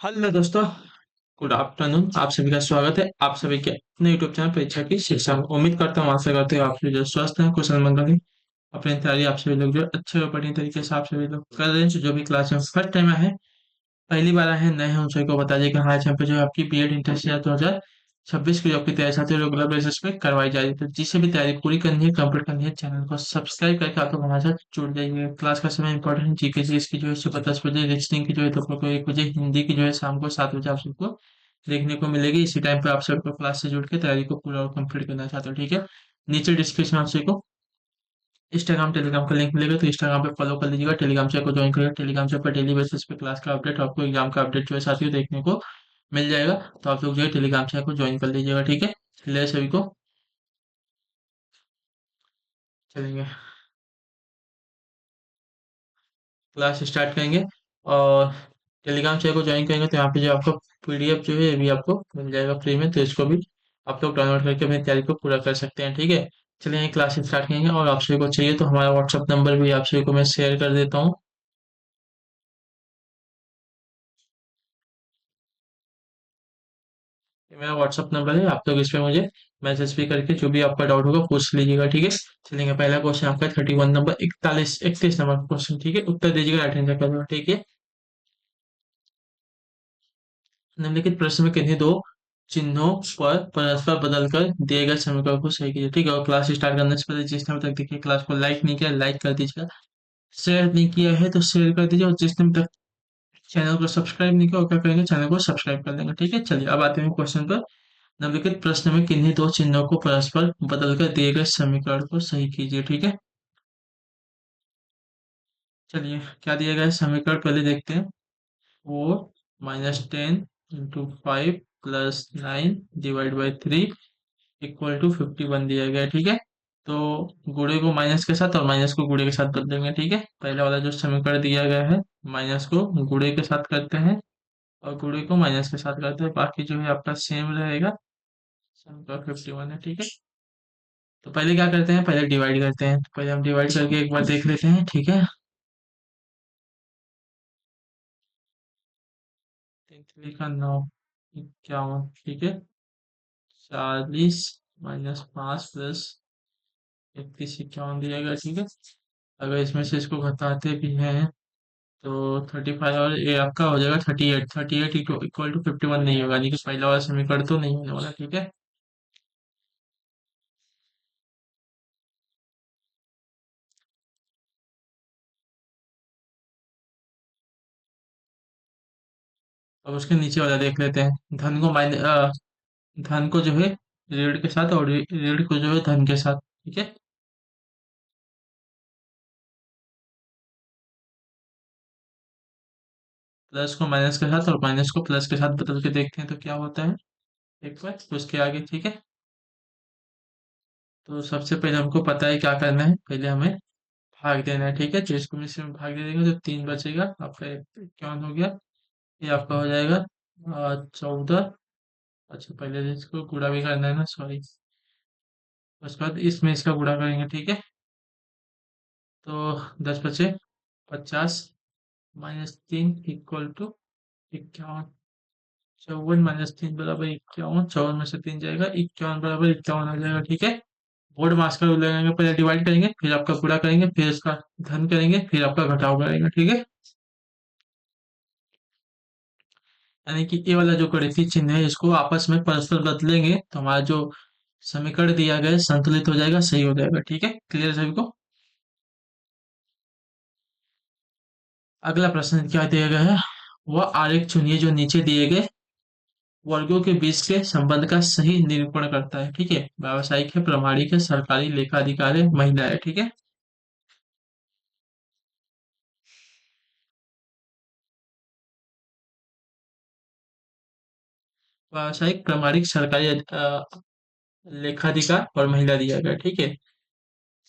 Hello दोस्तों। Good afternoon. आप सभी का स्वागत है आप सभी के अपने यूट्यूब चैनल परीक्षा की शिक्षा में। उम्मीद करता हूँ आशा करते हो आप सभी जो स्वस्थ हैं कुशल मंगल हैं। अपनी तैयारी आप सभी लोग जो अच्छे और बढ़िया तरीके से आप सभी लोग कर रहे हैं। जो भी क्लास में फर्स्ट टाइम आए हैं, पहली बार आए हैं, नए हैं, उन सभी को बता दें कि हमारे चैनल पे जो है आपकी बीएड इंटर 2026 की जो आपकी तैयारी साथ ही रेगुलर बेसिस पे करवाई जा रही है। तो जिसे भी तैयारी पूरी करनी है, कंप्लीट करनी है, चैनल को सब्सक्राइब करके आप लोग हमारे साथ जुड़ जाइए। क्लास का समय इंपॉर्टेंट, जीके जी इसकी जो है सुबह 10 बजे, रीजनिंग की जो है दोपहर को 1 बजे, हिंदी की जो है शाम को 7 बजे आप सबको देखने को मिलेगी। इसी टाइम पे आप सबको क्लास से जुड़ के तैयारी को पूरा और कंप्लीट करना चाहते हो, ठीक है। नीचे डिस्क्रिप्शन आप सभी को इंस्टाग्राम टेलीग्राम का लिंक मिलेगा, तो इंस्टाग्राम पे फॉलो कर लीजिएगा, टेलीग्राम चैनल को ज्वाइन करिएगा। टेलीग्राम चैनल पर डेली बेसिस पे क्लास का अपडेट, आपको एग्जाम का अपडेट जो है साथियों देखने को मिल जाएगा। तो आप लोग जो है टेलीग्राम चैनल को ज्वाइन कर लीजिएगा, ठीक है। चलिए सभी को चलेंगे क्लास स्टार्ट करेंगे। और टेलीग्राम चैनल को ज्वाइन करेंगे तो यहाँ पे जो आपको पीडीएफ जो है अभी आपको मिल जाएगा फ्री में, तो इसको भी आप लोग डाउनलोड करके अपनी तैयारी को पूरा कर सकते हैं, ठीक है। चलिए यहाँ क्लास स्टार्ट करेंगे। और आप सभी को चाहिए तो हमारा व्हाट्सअप नंबर भी आप सभी को मैं शेयर कर देता हूँ। ये मेरा व्हाट्सअप नंबर है, आप लोग इस पे मुझे मैसेज भी करके जो भी आपका डाउट होगा पूछ लीजिएगा, ठीक है। चलेंगे, पहला क्वेश्चन आपका 31 नंबर 31 नंबर क्वेश्चन, ठीक है। उत्तर दीजिएगा राइट आंसर का, ठीक है। निम्नलिखित प्रश्न में किन्हीं दो चिन्हों पर परस्पर बदलकर दिए गए समीकरण को सही कीजिए, ठीक है। और क्लास स्टार्ट करने से पहले जिसने अभी तक देखिए क्लास को लाइक नहीं किया, लाइक कर दीजिएगा। शेयर नहीं किया है तो शेयर कर दीजिए। और जिसने अभी तक चैनल को सब्सक्राइब नहीं किया, वो क्या करेंगे, चैनल को सब्सक्राइब कर लेंगे, ठीक है। चलिए अब आते हैं क्वेश्चन पर। निम्नलिखित प्रश्न में किन्हीं दो चिन्हों को परस्पर बदलकर दिए गए समीकरण को सही कीजिए, ठीक है। चलिए क्या दिया गया है समीकरण पहले देखते हैं। 4 - 10 × 5 + 9 / 3 = 51 दिया गया है, ठीक है। तो गुणे को माइनस के साथ और माइनस को गुणे के साथ बदलेंगे, ठीक है। पहला वाला जो समीकरण दिया गया है, माइनस को गुणे के साथ करते हैं और गुणे को माइनस के साथ करते हैं, बाकी जो है आपका सेम रहेगा। समीकरण 51 है, ठीक है। तो पहले क्या करते हैं, पहले डिवाइड करते हैं। तो पहले हम डिवाइड करके एक बार देख लेते हैं, ठीक है। 3 × 9 = 51, ठीक है। 40 - 5 + 31 = 51 दिया गया, ठीक है। अगर इसमें से इसको घटाते भी हैं तो 35 और ये आपका हो जाएगा 38। 38 इक्वल टू 51 नहीं होगा, यानी कि पहला वाला समीकरण तो नहीं होने वाला, ठीक है। अब उसके नीचे वाला देख लेते हैं। धन को जो है ऋण के साथ और ऋण को जो है धन के साथ, ठीक है। प्लस को माइनस के साथ और माइनस को प्लस के साथ बदल के देखते हैं तो क्या होता है एक बार तो उसके आगे, ठीक है। तो सबसे पहले हमको पता है क्या करना है, पहले हमें भाग देना है, ठीक है। तो इसको मिश्र में भाग दे देंगे तो 3 बचेगा, आपका 51 हो गया। ये आपका हो जाएगा 14। अच्छा पहले इसको गुणा भी करना है ना, सॉरी। उसके बाद इसमें इसका गुणा करेंगे, ठीक है। तो 10 बचे 50 -3 = 51। 54 - 3 = 51। 54 में से 3 जाएगा, 51 = 51 आ जाएगा, ठीक है। बोर्ड मास का रूल लगाएंगे, पहले डिवाइड करेंगे, फिर आपका गुणा करेंगे, फिर इसका धन करेंगे, फिर आपका घटाव करेंगे, ठीक है। यानी कि ये वाला जो गणितीय चिन्ह है इसको आपस में परस्पर बदलेंगे तो हमारा जो समीकरण दिया गया है संतुलित हो जाएगा, सही हो जाएगा, ठीक है। क्लियर सभी को। अगला प्रश्न क्या दिया गया है, वह आरेख चुनिए जो नीचे दिए गए वर्गों के बीच के संबंध का सही निरूपण करता है, ठीक है। व्यावसायिक है, प्रामाणिक है, सरकारी, लेखाधिकार है, महिला है, ठीक है। व्यावसायिक, प्रामाणिक, सरकारी, लेखाधिकार और महिला दिया गया, ठीक है।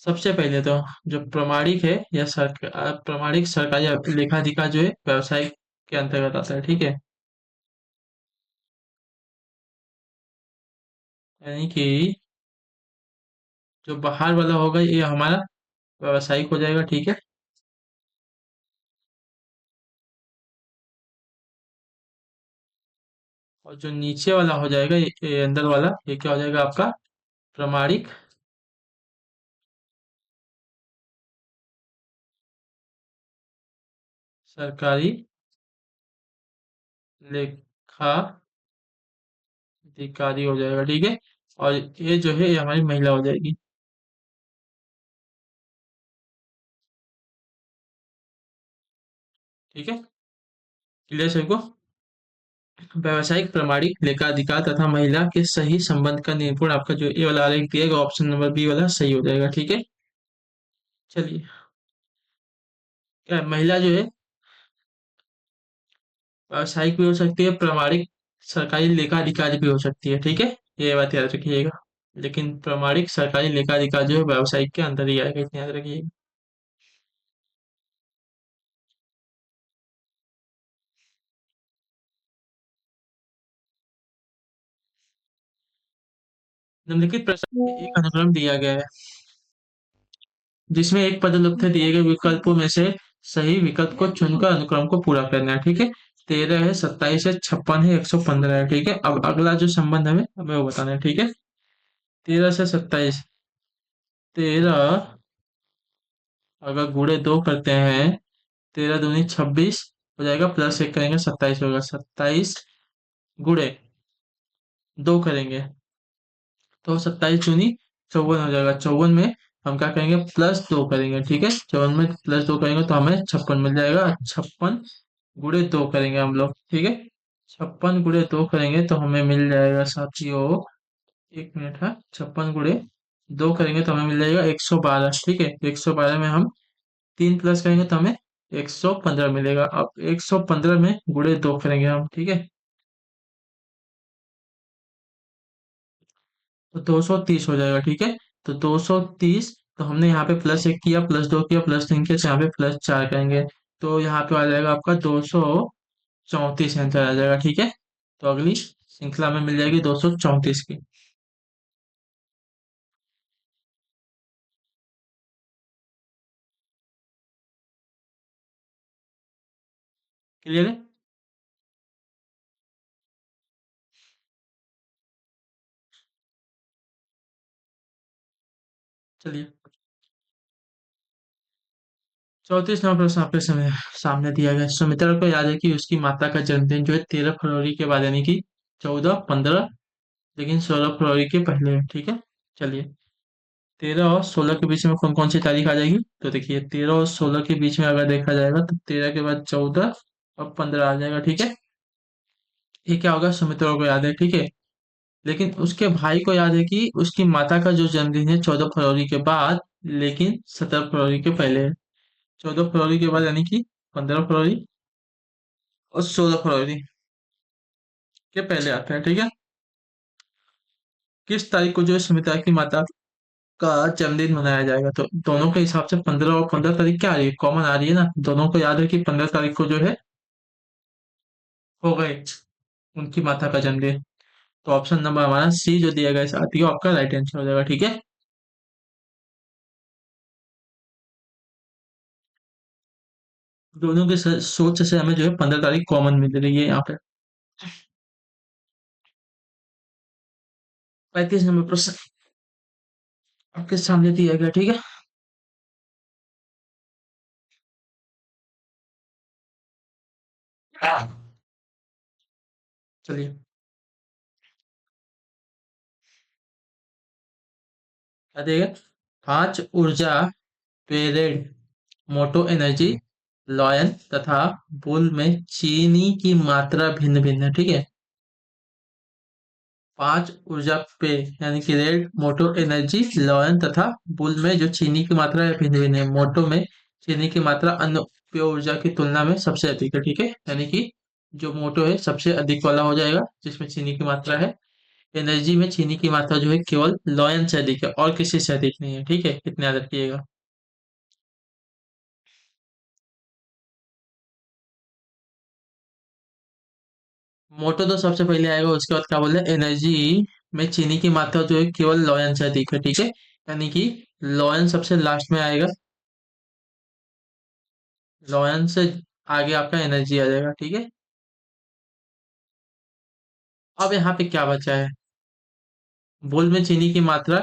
सबसे पहले तो जो प्रामाणिक है या प्रामाणिक, सरकारी या लेखाधिकार जो है व्यवसायिक के अंतर्गत आता है, ठीक है। यानी कि जो बाहर वाला होगा ये हमारा व्यावसायिक हो जाएगा, ठीक है। और जो नीचे वाला हो जाएगा ये अंदर वाला ये क्या हो जाएगा आपका प्रमाणिक सरकारी लेखा अधिकारी हो जाएगा, ठीक है। और ये जो है ये हमारी महिला हो जाएगी। ठीक है, क्लियर सबको। व्यावसायिक प्रमाणिक लेखाधिकार तथा महिला के सही संबंध का निरूपण आपका जो ये वाला आरेख दिएगा ऑप्शन नंबर बी वाला सही हो जाएगा, ठीक है। चलिए, क्या महिला जो है व्यावसायिक भी हो सकती है, प्रमाणिक सरकारी लेखा अधिकारी भी हो सकती है, ठीक है। ये बात याद रखिएगा। लेकिन प्रमाणिक सरकारी लेखा अधिकारी जो है व्यावसायिक के अंदर ही आएगा, इतना याद रखिएगा। निम्नलिखित प्रश्न में एक अनुक्रम दिया गया है जिसमें एक पदोन्नति दिए गए विकल्पों में से सही विकल्प को चुनकर अनुक्रम को पूरा करना है, ठीक है। 13 है, 27 है, 56 है, 115 है, ठीक है। अब अगला जो संबंध हमें वो बताना है, ठीक है। 13 से 27, 13 अगर गुणे दो करते हैं, 13 दूनी 26 हो जाएगा, प्लस एक करेंगे 27 होगा, 27 गुणे दो करेंगे तो 27 दूनी 54 हो जाएगा, 54 में हम क्या करेंगे प्लस दो करेंगे, ठीक है। 54 में प्लस दो करेंगे तो हमें 56 मिल जाएगा, 56 गुणे दो करेंगे हम लोग, ठीक है। 56 गुणे दो करेंगे तो हमें मिल जाएगा साथियों, एक मिनट है, 56 गुणे दो करेंगे तो हमें मिल जाएगा 112, ठीक है। 112 में हम तीन प्लस करेंगे तो हमें 115 मिलेगा। अब 115 में गुणे दो करेंगे हम, ठीक है, तो 230 हो जाएगा, ठीक है। तो 230, तो हमने यहाँ पे प्लस एक किया, प्लस दो किया, प्लस तीन किया, तो यहाँ पे प्लस चार करेंगे तो यहाँ पे आ जाएगा आपका 234 आंसर आ जाएगा, ठीक है। तो अगली श्रृंखला में मिल जाएगी 234 की। क्लियर है। चलिए, 34 नंबर प्रश्न आपके सामने दिया गया है। सुमित्रा को याद है कि उसकी माता का जन्मदिन जो है 13 फरवरी के बाद, यानी कि 14, 15, लेकिन 16 फरवरी के पहले है, ठीक है। चलिए, 13 और 16 के बीच में कौन कौन सी तारीख आ जाएगी, तो देखिए 13 और 16 के बीच में अगर देखा जाएगा तो 13 के बाद 14 और 15 आ जाएगा, ठीक है। ये क्या होगा, सुमित्रा को याद है, ठीक है। लेकिन उसके भाई को याद है कि उसकी माता का जो जन्मदिन है 14 फरवरी के बाद, लेकिन 17 फरवरी के पहले है। 14 फरवरी के बाद यानी कि 15 फरवरी और 16 फरवरी के पहले आता है, ठीक है। किस तारीख को जो है सुमित्रा की माता का जन्मदिन मनाया जाएगा, तो दोनों के हिसाब से 15 और 15 तारीख क्या आ रही है, कॉमन आ रही है ना, दोनों को याद है कि 15 तारीख को जो है हो गए उनकी माता का जन्मदिन। तो ऑप्शन नंबर हमारा सी जो दिया गया है साथियों आपका राइट आंसर हो जाएगा, ठीक है। दोनों के सोच से हमें जो है 15 तारीख कॉमन मिल रही है यहाँ पे। 35 नंबर प्रश्न आपके सामने दिया गया, ठीक है। चलिए, क्या दिया गया, 5 ऊर्जा पेरेड मोटो एनर्जी लॉयन तथा बुल में चीनी की मात्रा भिन्न भिन्न है, ठीक है। 5 ऊर्जा पे यानी कि रेड मोटो एनर्जी लॉयन तथा बुल में जो चीनी की मात्रा है भिन्न भिन्न है। मोटो में चीनी की मात्रा अन्य पेय ऊर्जा की तुलना में सबसे अधिक है, ठीक है। यानी कि जो मोटो है सबसे अधिक वाला हो जाएगा जिसमें चीनी की मात्रा है। एनर्जी में चीनी की मात्रा जो है केवल लॉयन से अधिक है और किसी से अधिक नहीं है, ठीक है, इतना याद रखिएगा। मोटो तो सबसे पहले आएगा, उसके बाद क्या बोले एनर्जी में चीनी की मात्रा जो है केवल लॉयन से अधिक है, ठीक है। यानी कि लॉयन सबसे लास्ट में आएगा, लॉयन से आगे आपका एनर्जी आ जाएगा, ठीक है। अब यहाँ पे क्या बचा है? बोल में चीनी की मात्रा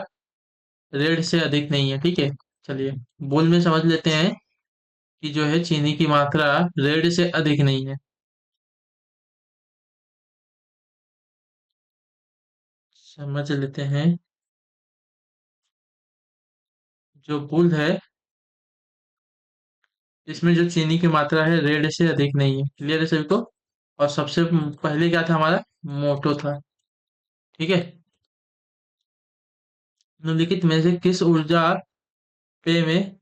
रेड से अधिक नहीं है, ठीक है। चलिए, बोल में समझ लेते हैं कि जो है चीनी की मात्रा रेड से अधिक नहीं है। समझ लेते हैं, जो बुल है इसमें जो चीनी की मात्रा है रेड से अधिक नहीं है। क्लियर है सभी को? और सबसे पहले क्या था हमारा? मोटो था, ठीक है। निम्नलिखित में से किस ऊर्जा पेय में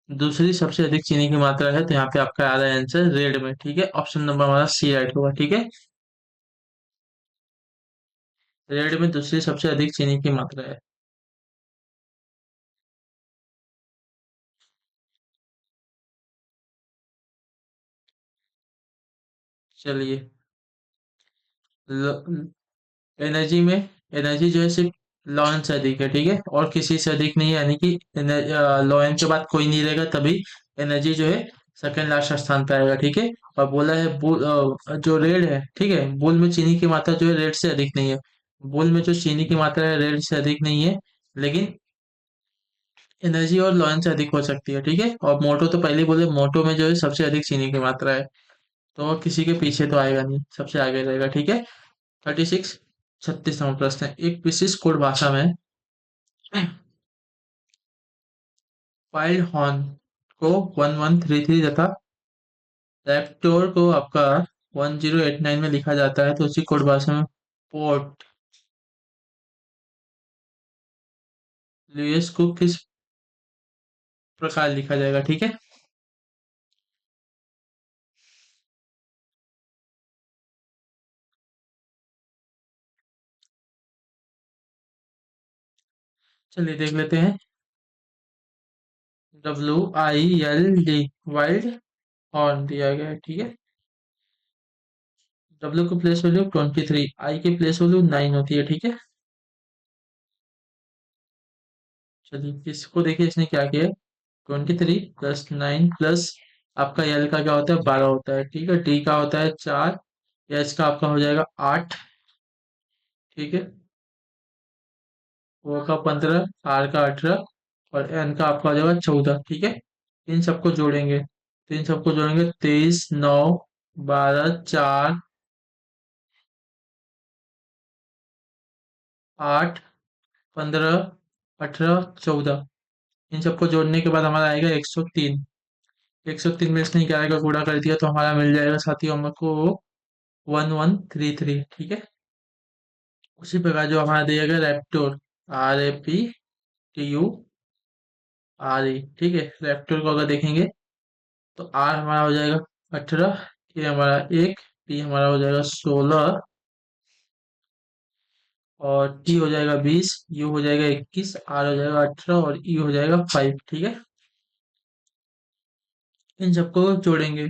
दूसरी सबसे अधिक चीनी की मात्रा है? तो यहाँ पे आपका आ रहा है आंसर रेड में, ठीक है। ऑप्शन नंबर हमारा सी राइट होगा, ठीक है। रेड में दूसरी सबसे अधिक चीनी की मात्रा है। चलिए, एनर्जी में, एनर्जी जो है सिर्फ लॉरेंस से अधिक है, ठीक है, और किसी से अधिक नहीं है। यानी कि लॉरेंस के बाद कोई नहीं रहेगा, तभी एनर्जी जो है सेकंड लास्ट स्थान पे आएगा, ठीक है। और बोला है जो रेड है, ठीक है, बुल में चीनी की मात्रा जो है रेड से अधिक नहीं है। बुल में जो चीनी की मात्रा है रेड से अधिक नहीं है, लेकिन एनर्जी और लॉरेंस से अधिक हो सकती है, ठीक है। और मोटो तो पहले ही बोले, मोटो में जो है सबसे अधिक चीनी की मात्रा है, तो वो किसी के पीछे तो आएगा नहीं, सबसे आगे रहेगा, ठीक है। 36, 36वां प्रश्न है। एक विशिष्ट कोड भाषा में फाइल्ड हॉर्न को 1133 तथा रैप्टोर को आपका 1089 में लिखा जाता है, तो उसी कोड भाषा में पोर्ट लुईस को किस प्रकार लिखा जाएगा, ठीक है। चलिए देख लेते हैं। WILD, वाइल्ड हॉर्न दिया गया है, ठीक है। डब्ल्यू की प्लेस वैल्यू 23, आई की प्लेस वैल्यू 9 होती है, ठीक है। चलिए इसको देखिए, इसने क्या किया है। 23 + 9 प्लस आपका एल का क्या होता है, 12 होता है, ठीक है। डी का होता है 4, एच का आपका हो जाएगा 8, ठीक है। ओ का 15, आर का 18 और एन का आपका हो जाएगा 14, ठीक है। इन सबको जोड़ेंगे, तो इन सबको जोड़ेंगे 23, 9, 12, 4, 8, 15, 18, 14। इन सबको जोड़ने के बाद हमारा आएगा 103। 103 में इसने ग्यारह का गुणा कर दिया, तो हमारा मिल जाएगा साथियों हमको 1133, ठीक है। उसी प्रकार जो हमारा दिया गया रैप्टोर, RAPTURE, ठीक है। रैप्टोर को अगर देखेंगे तो आर हमारा हो जाएगा 18, ए हमारा 1, पी हमारा हो जाएगा 16 और टी हो जाएगा 20, यू हो जाएगा 21, आर हो जाएगा 18 और ई हो जाएगा 5, ठीक है। इन सबको जोड़ेंगे,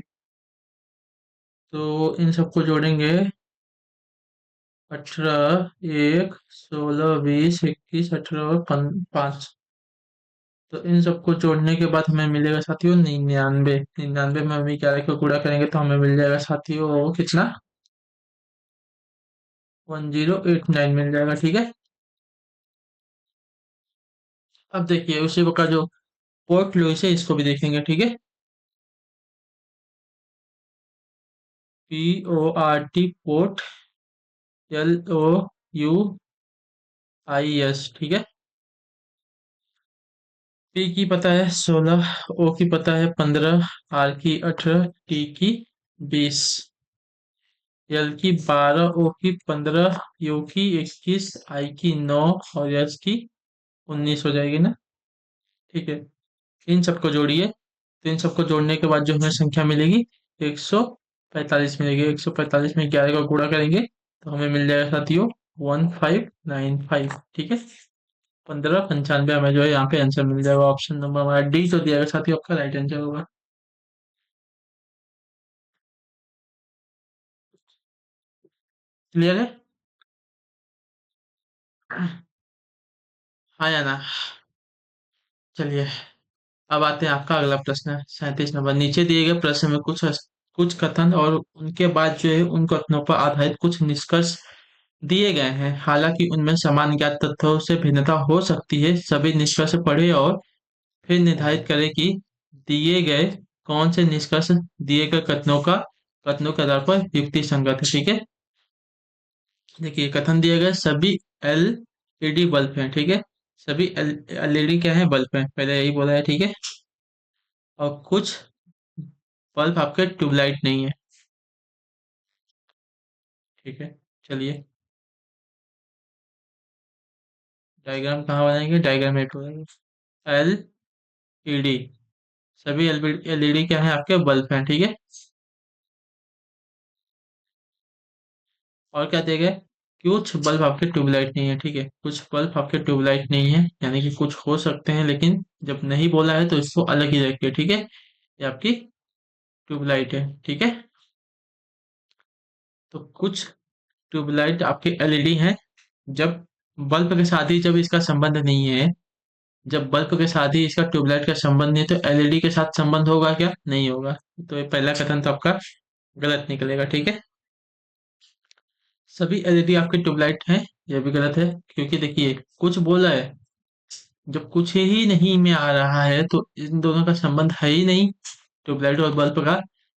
तो इन सबको जोड़ेंगे 18, 1, 16, 20, 21, 18 और 5। तो इन सबको जोड़ने के बाद हमें मिलेगा साथियों 99। 99 में हम 11 को गुणा करेंगे तो हमें मिल जाएगा साथियों कितना, 1089 मिल जाएगा, ठीक है। अब देखिए उसी का जो पोर्ट लुइस है इसको भी देखेंगे, ठीक है। PORT पोर्ट, LOUIS, ठीक है। पी की पता है 16, ओ की पता है 15, आर की 18, टी की 20, एल की 12, ओ की 15, यू की 21, आई की 9 और एच की 19 हो जाएगी ना, ठीक है। इन सबको जोड़िए, तो इन सबको जोड़ने के बाद जो हमें संख्या मिलेगी 145 मिलेगी। 145 में 11 का गुणा करेंगे तो हमें मिल जाएगा साथियों 1595, ठीक है। 1595 हमें जो है यहाँ पे आंसर मिल जाएगा। ऑप्शन नंबर हमारा डी जो दिया गया साथियों आपका राइट आंसर होगा। क्लियर है? हाँ या ना? चलिए, अब आते हैं आपका अगला प्रश्न, 37 नंबर। नीचे दिए गए प्रश्न में कुछ कुछ कथन और उनके बाद जो है उन कथनों पर आधारित कुछ निष्कर्ष दिए गए हैं, हालांकि उनमें समान ज्ञात तथ्यों से भिन्नता हो सकती है। सभी निष्कर्ष पढ़े और फिर निर्धारित करें कि दिए गए कौन से निष्कर्ष दिए गए कथनों के आधार पर युक्ति संगत है। ठीक है, देखिए कथन दिए गए सभी एलईडी बल्ब हैं। ठीक है, सभी एलईडी क्या है, बल्ब हैं, पहले यही बोला है। ठीक है, और कुछ बल्ब आपके ट्यूबलाइट नहीं है। ठीक है, चलिए डायग्राम कहाँ बनाएंगे, डायग्राम एट बनाएंगे। एलईडी, सभी एलईडी क्या है, आपके बल्ब हैं। ठीक है, और क्या दिया गया है? कुछ बल्ब आपके ट्यूबलाइट नहीं है। ठीक है, कुछ बल्ब आपके ट्यूबलाइट नहीं है, यानी कि कुछ हो सकते हैं, लेकिन जब नहीं बोला है तो इसको अलग ही रखिए। ठीक है, ये आपकी ट्यूबलाइट है। ठीक है, तो कुछ ट्यूबलाइट आपके एलईडी हैं। जब बल्ब के साथ ही जब इसका संबंध नहीं है, जब बल्ब के साथ ही इसका ट्यूबलाइट का संबंध नहीं है, तो एलईडी के साथ संबंध होगा क्या, नहीं होगा। तो ये पहला कथन तो आपका गलत निकलेगा। ठीक है, सभी एलईडी आपके ट्यूबलाइट हैं, यह भी गलत है, क्योंकि देखिए कुछ बोला है, जब कुछ ही नहीं में आ रहा है तो इन दोनों का संबंध है ही नहीं, ट्यूबलाइट और बल्ब का,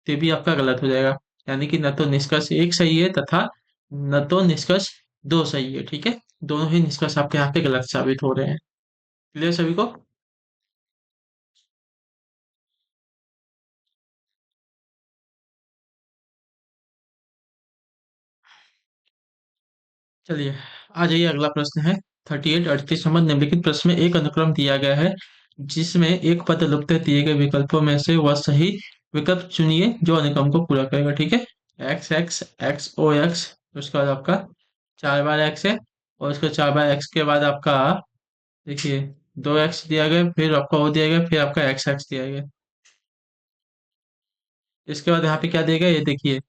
तो भी आपका गलत हो जाएगा। यानी कि न तो निष्कर्ष एक सही है तथा न तो निष्कर्ष दो सही है। ठीक है, दोनों ही निष्कर्ष आपके यहाँ पे गलत साबित हो रहे हैं। क्लियर सभी को? चलिए आ जाइए, अगला प्रश्न है 38 38 नंबर। निम्नलिखित प्रश्न में एक अनुक्रम दिया गया है जिसमें एक पद लुप्त है, दिए गए विकल्पों में से वह सही विकल्प चुनिए जो अनुक्रम को पूरा करेगा। ठीक है, एक्स एक्स एक्स ओ एक्स, उसके बाद आपका 4 बार एक्स है, और उसके 4 बार एक्स के बाद आपका देखिए 2 एक्स दिया गया, फिर आपका ओ दिया गया, फिर आपका एक्स एक्स दिया गया। इसके बाद यहाँ पे क्या दिया गया, ये देखिए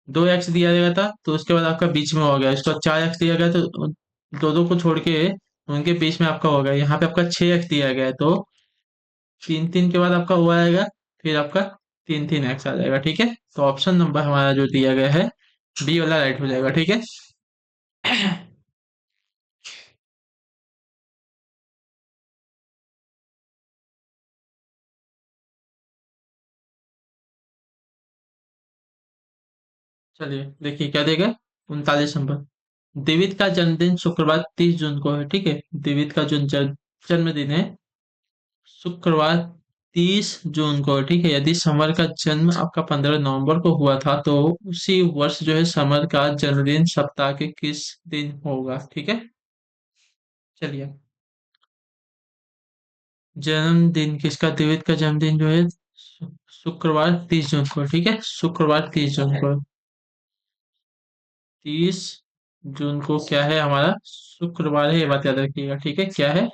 2 एक्स दिया गया था, तो उसके बाद आपका बीच में हो गया, इसको 4 एक्स दिया गया, तो दो दो को छोड़ के उनके बीच में आपका हो गया। यहाँ पे आपका 6 एक्स दिया गया है, तो 3 3 के बाद आपका वो आएगा, फिर आपका 3 3 एक्स आ जाएगा। ठीक है, तो ऑप्शन नंबर हमारा जो दिया गया है बी वाला राइट हो जाएगा। ठीक है, चलिए देखिए क्या देगा, 39 नंबर। दिवित का जन्मदिन शुक्रवार 30 जून को है। ठीक है, दिवित का जो जन्मदिन है शुक्रवार 30 जून को। ठीक है, यदि समर का जन्म आपका 15 नवंबर को हुआ था, तो उसी वर्ष जो है समर का जन्मदिन सप्ताह के किस दिन होगा। ठीक है, चलिए जन्मदिन किसका, दिवित का जन्मदिन जो है शुक्रवार 30 जून को। ठीक है, शुक्रवार 30 जून को, 30 जून को क्या है हमारा, शुक्रवार है, ये बात याद रखिएगा। ठीक है, क्या है,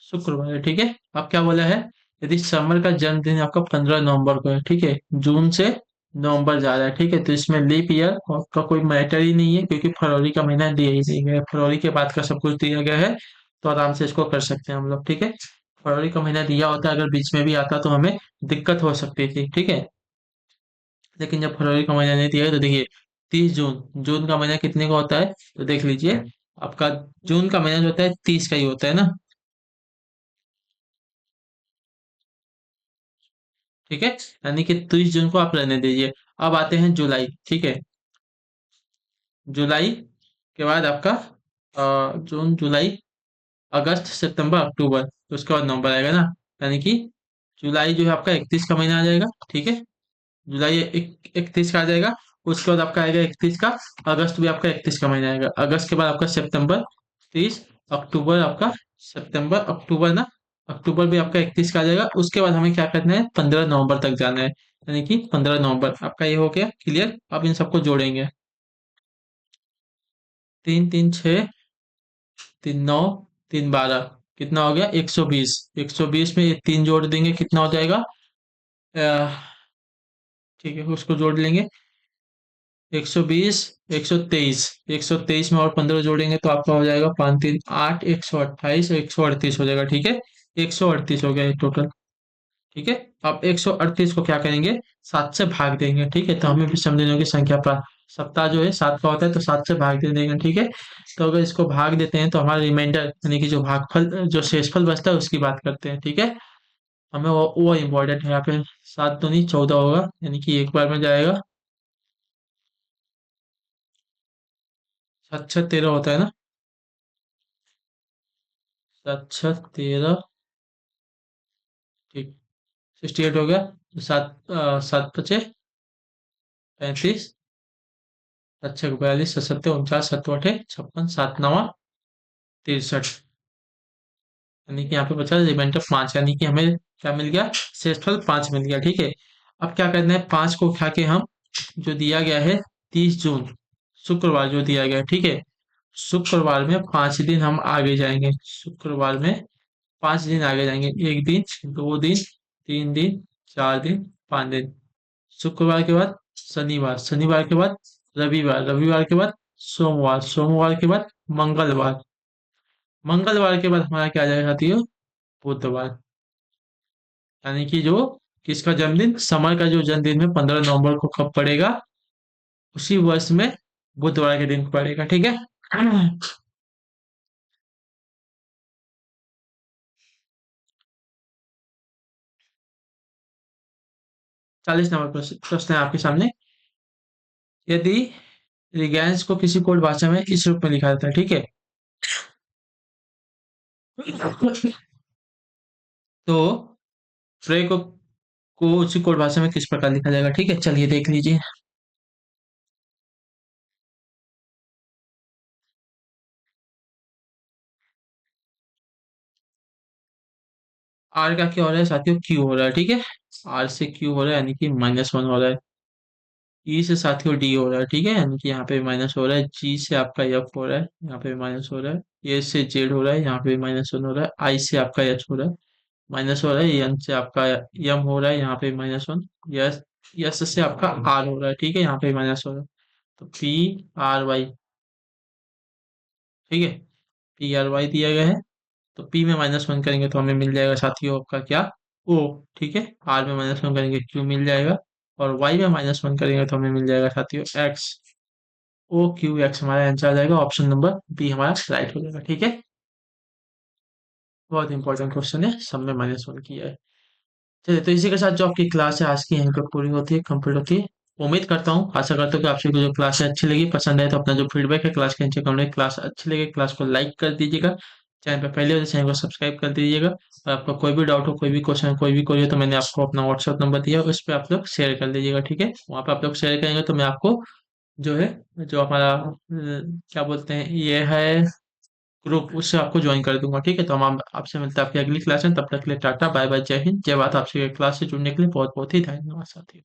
शुक्रवार है। ठीक है, अब क्या बोला है, यदि समर का जन्मदिन आपका 15 नवंबर को है, ठीक है, जून से नवंबर जा रहा है, ठीक है, तो इसमें लीप ईयर का कोई मैटर ही नहीं है, क्योंकि फरवरी का महीना दिया ही नहीं गया है, फरवरी के बाद का सब कुछ दिया गया है, तो आराम से इसको कर सकते हैं हम लोग। ठीक है, फरवरी का महीना दिया होता, अगर बीच में भी आता तो हमें दिक्कत हो सकती थी। ठीक है, लेकिन जब फरवरी का महीना नहीं दिया है, तो देखिए 30 जून, जून का महीना कितने का होता है, तो देख लीजिए आपका जून का महीना जो होता है 30 का ही होता है ना। ठीक है, यानी कि 30 जून को आप रहने दीजिए। अब आते हैं जुलाई। ठीक है, जुलाई के बाद आपका जून जुलाई अगस्त सितंबर अक्टूबर, तो उसके बाद नवंबर आएगा ना, यानी कि जुलाई जो है आपका 31 का महीना आ जाएगा। ठीक है, जुलाई 31 का आ जाएगा, उसके बाद आपका आएगा 31 का, अगस्त भी आपका 31 का महीना आएगा, अगस्त के बाद आपका सितंबर 30, अक्टूबर आपका, सितंबर अक्टूबर ना, अक्टूबर भी आपका 31 का आ जाएगा। उसके बाद हमें क्या करना है, 15 नवंबर तक जाना है, यानी कि 15 नवंबर आपका ये हो गया क्लियर। अब इन सबको जोड़ेंगे, 3 3 6, 3 9, 3 12, कितना हो गया, 120। 120 में ये 3 जोड़ देंगे, कितना हो जाएगा, ठीक है उसको जोड़ लेंगे, 120, 123, 123 में और 15 जोड़ेंगे तो आपका हो जाएगा 5 3 8, 128, 138 हो जाएगा। ठीक है, 138 हो गया ये टोटल। ठीक है, अब 138 को क्या करेंगे, 7 से भाग देंगे। ठीक है, तो हमें विषम दिनों की संख्या सप्ताह जो है 7 का होता है, तो 7 से भाग दे देंगे, ठीक है। तो अगर इसको भाग देते हैं तो हमारा रिमाइंडर यानी कि जो भागफल जो शेषफल बचता है उसकी बात करते हैं, ठीक है। हमें वो इम्पोर्टेंट है यहाँ पे। 7 तो नहीं 14 होगा, यानी कि एक बार में जाएगा। 7 6 13 होता है ना। 7 6 13, ठीक। 68 हो गया। तो 7 7 5 35, 7 6 42, 7 7 49, 7 8 56, 7 9 63, यानी कि यहाँ पे बचा रिमाइंडर 5, यानी कि हमें क्या मिल गया, शेषफल 5 मिल गया, ठीक है। अब क्या करना है, 5 को उठा के हम, जो दिया गया है 30 जून, शुक्रवार जो दिया गया है, ठीक है। शुक्रवार में 5 दिन हम आगे जाएंगे, शुक्रवार में 5 दिन आगे जाएंगे। 1 दिन, 2 दिन, 3 दिन, 4 दिन, 5 दिन। शुक्रवार के बाद शनिवार, शनिवार के बाद रविवार, रविवार के बाद सोमवार, सोमवार के बाद मंगलवार, मंगलवार के बाद हमारा क्या आ जाएगा साथियों, बुधवार। यानी कि जो किसका जन्मदिन, समर का जो जन्मदिन है 15 नवंबर को कब पड़ेगा, उसी वर्ष में बुधवार के दिन पड़ेगा, ठीक है। 40 नंबर प्रश्न प्रश्न है आपके सामने। यदि रिगेंस को किसी कोड भाषा में इस रूप में लिखा जाता है, ठीक है। तो फ्रे को उसी कोड भाषा में किस प्रकार लिखा जाएगा, ठीक है, चलिए देख लीजिए। आर का क्या हो रहा है साथियों, क्यू हो रहा है, ठीक है। आर से क्यू हो रहा है, यानी कि -1 हो रहा है। ई से साथियों डी हो रहा है, ठीक है, यानी कि यहाँ पे माइनस हो रहा है। जी से आपका एफ हो रहा है, यहाँ पे माइनस हो रहा है। ए से जेड हो रहा है, यहाँ पे -1 हो रहा है। आई से आपका एच हो रहा है, माइनस हो रहा है। एन से आपका यम हो रहा है, यहाँ पे -1। यस, यस से आपका आर हो रहा है, ठीक है, यहाँ पे माइनस हो रहा है। तो पी आर वाई, ठीक है, पी आर वाई दिया गया है। तो पी में -1 करेंगे तो हमें मिल जाएगा साथियों आपका क्या, ओ, ठीक है। आर में -1 करेंगे क्यू मिल जाएगा। और वाई में -1 करेंगे तो हमें मिल जाएगा साथियों एक्स। ओ क्यू एक्स हमारा आंसर आ जाएगा, ऑप्शन नंबर बी हमारा राइट हो जाएगा, ठीक है। बहुत इंपॉर्टेंट क्वेश्चन है, सब में -1 किया है। चलिए, तो इसी के साथ जो आपकी क्लास है आज की यहीं पर पूरी होती है, कंप्लीट होती है। उम्मीद करता हूँ, आशा करता हूँ कि आप सभी को जो क्लास है अच्छी लगी, पसंद है तो अपना जो फीडबैक है क्लास के नीचे कमेंट, क्लास अच्छी लगी क्लास को लाइक कर दीजिएगा। चैनल पर पहले हो तो चैनल को सब्सक्राइब कर दीजिएगा। और आपका कोई भी डाउट हो, कोई भी क्वेश्चन, कोई भी क्वेरी हो, तो मैंने आपको अपना व्हाट्सएप नंबर दिया है, उस पर आप लोग शेयर कर दीजिएगा, ठीक है। वहाँ पे आप लोग शेयर करेंगे तो मैं आपको जो है, जो हमारा क्या बोलते हैं ये है ग्रुप, उससे आपको ज्वाइन कर दूंगा, ठीक है। तो हम आपसे मिलते हैं आपकी अगली क्लास में, तब तक के लिए टाटा बाय बाय, जय हिंद जय भारत। आपसे क्लास से जुड़ने के लिए बहुत बहुत ही धन्यवाद साथी।